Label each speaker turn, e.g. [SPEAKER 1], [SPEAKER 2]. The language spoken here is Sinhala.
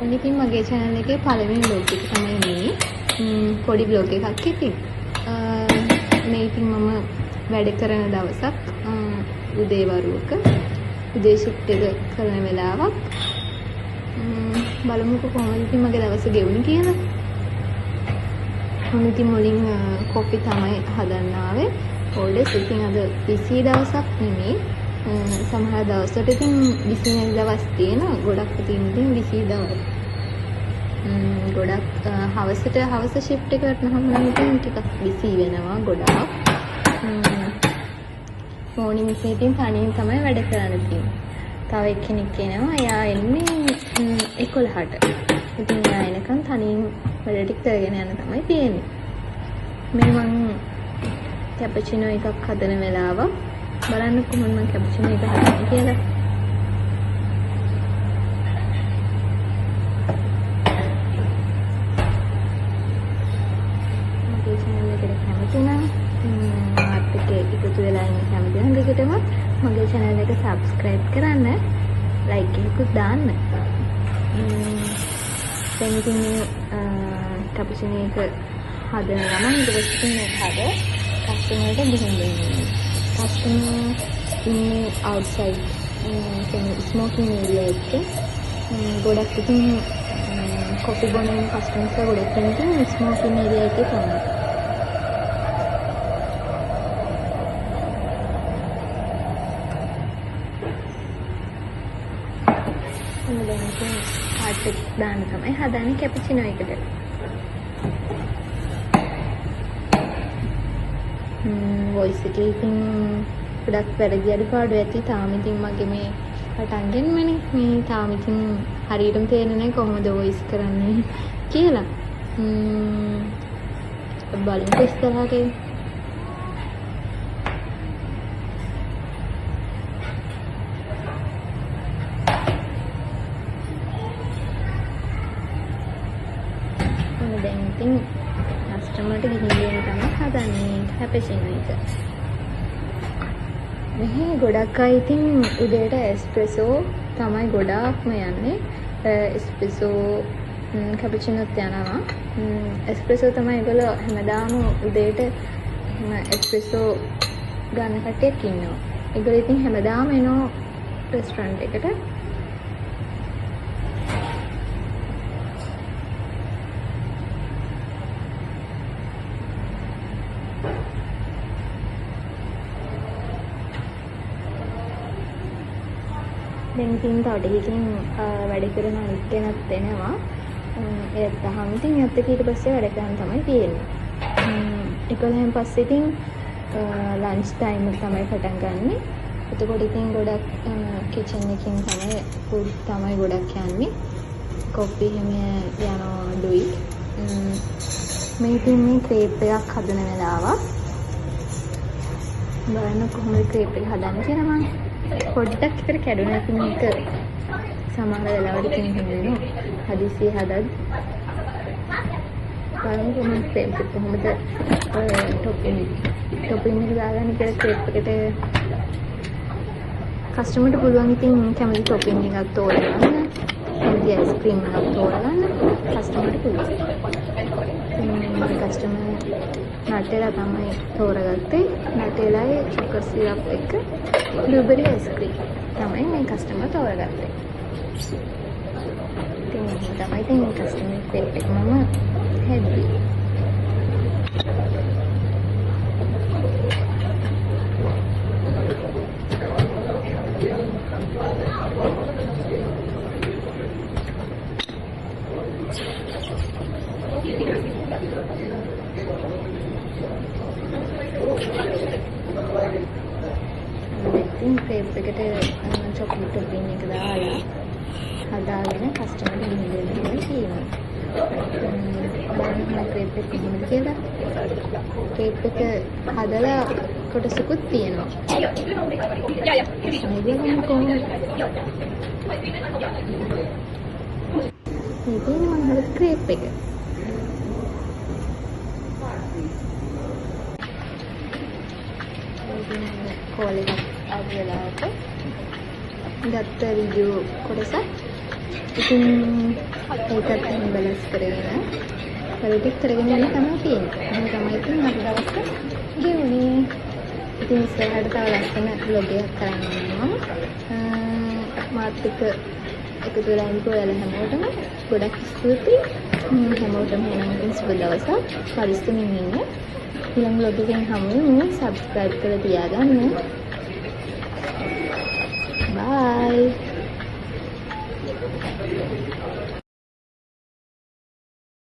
[SPEAKER 1] ඉතින් මගේ channel එකේ පළවෙනි vlog එක තමයි මේ. පොඩි vlog එකක් ඉතින්. මේ ඉතින් මම වැඩ කරන දවසක් උදේ වරුවක උදේ shift එක කරන වෙලාවක්. බලමුකෝ කොහොමද ඉතින් මගේ දවස ගෙවුනේ කියලා. මම ඉතින් මුලින් කොපි තමයි හදන්න ආවේ. ඕඩර්ස් ඉතින් අද busy දවසක් නෙමෙයි. සමහර දවස්වල ඉතින් busy නැති දවස් තියෙනවා. ගොඩක් ඉතින් busy දවස්. ගොඩක් හවස shift එක කරනහම නම් ඉතින් ටිකක් busy වෙනවා ගොඩාක්. morning එකේ ඉතින් තනියෙන් තමයි වැඩ කරන්න තියෙන්නේ. තව එක්කෙනෙක් එනවා. එයා එන්නේ 11ට. ඉතින් එයා එනකන් තනියෙන් වැඩ ටික කරගෙන යන්න තමයි තියෙන්නේ. මේ මං කැපචිනෝ එකක් හදන වෙලාව බලන්න කොහොමද මම කැපචිනෝ එක හදන්නේ කියලා. මගේ channel එකට කැමති නම් අපිට එකතු වෙලා ඉන්න කැමති නම් දෙකටම මගේ channel එක subscribe කරන්න, like එකකුත් දාන්න. දැන් ඉතින් මේ කැපචිනෝ එක හදන ගමන් ඊට පස්සේ මේක හද customer ට ගිහින් දෙන්නේ. customer ඉන්නේ outside smoking area එකේ. ගොඩක් ඉතින් coffee බොන customers ගොඩක් ඉන්නේ smoking area එකේ තමයි. දැන් ඉතින් කාට් එක දාන්න තමයි හදන්නේ කැපචිනෝ එකට. voice එකේ ඉතින් ගොඩක් වැරදි අඩුපාඩු ඇති. තාම ඉතින් මගේ මේ පටන් ගන්නමනේ. මේ තාම ඉතින් හරියටම තේරෙන්නේ නැහැ කොහොමද voice කරන්නේ කියලා. බලමු ඉස්සරහට. දැන් ඉතින් කස්ටමර්ට ගිහින් දෙන්න තමයි හදන්නේ කැපචිනෝ එක. මෙහි ගොඩක් අය ඉතින් උදේට එස්ප්‍රෙසෝ තමයි ගොඩාක්ම යන්නේ. එස්ප්‍රෙසෝ කැපචිනෝත් යනවා. එස්ප්‍රෙසෝ තමයි ඒගොල්ලෝ හැමදාම උදේට එස්ප්‍රෙසෝ ගන්න කට්ටියක් ඉන්නවා. ඒගොල්ලෝ ඉතින් හැමදාම එනවා රෙස්ටොරන්ට් එකට. දැන් ඉතින් තව ටිකකින් වැඩ කරන අනිත් කෙනෙක් එනවා. ඒත් තහම ඉතින් යත් එක ඊට පස්සේ වැඩ කරන්න තමයි තියෙන්නේ. 11න් පස්සේ ඉතින් ලන්ච් ටයිම් එක තමයි පටන් ගන්නෙ. එතකොට ඉතින් ගොඩක් කිචන් එකකින් තමයි ෆුඩ් තමයි ගොඩක් යන්නේ. කොපි හැම යනවා ඩුයි. මේ ඉතින් මේ ක්‍රේප් එකක් හදන වෙලාවක්. බලන්න කොහොමද ක්‍රේප් එක හදන්නේ කියලා මම පොඩ්ඩක් විතර කැඩුනා. ඉතින් මේක සමහර වෙලාවට ඉතින් හදනවා. හදිසියෙ හදද්දි බලමු කොහොමද ක්‍රේප් එක කොහොමද ටොපින් එක දාගන්නේ කියලා. ක්‍රේප් එකට කස්ටමර්ට පුළුවන් ඉතින් කැමති ටොපින් එකක් තෝරගන්න. කැමති අයිස්ක්‍රීම් එකක් තෝරගන්න කස්ටමර්ට පුළුවන්. කස්ටමර් නටෙලා තමයි තෝරගත්තේ. නටෙලායි චොකර් සිරප් එක බ්ලූබෙරි අයිස්ක්‍රීම් තමයි මේ කස්ටමර් තෝරගත්තේ. ඉතින් තමයි ඉතින් කස්ටමර් ක්‍රේප් එක මම හැදුවේ. ඉතින් ක්‍රේප් එකට චොක්ලට් ටොපින් එක දාලා හදාගෙන කස්ටමර්ට ගිහින් දෙන්න තියෙනවා. බලන්න ක්‍රේප් එක කොහොමද කියලා. ක්‍රේප් එක හදලා කොටසකුත් තියෙනවා. මේක කොහොමද? ඉතින් මම හද ක්‍රේප් එක. කෝල් එකක් ආපු වෙලාවට ගත්ත වීඩියෝ කොටසක්. ඉතින් ඒකත් එහෙම බැලන්ස් කරගෙන පරිටික් කරගෙන යන්න තමයි තියෙන්නේ. එහෙනම් තමයි ඉතින් අද දවසේ ගෙවුනේ. ඉතින් ඉස්සරහට තව ලස්සන vlog එකක් කරන්න යනවා. මාත් එක්ක එකතු වෙලා ඉන්න ඔයාලා හැමෝටම ගොඩක් ස්තුතියි. හැමෝටම එනම් සුබ දවසක්. පරිස්සමින් ඉන්න. ඊළඟ vlog එකෙන් හමු වෙමු. subscribe කරලා තියාගන්න. Bye.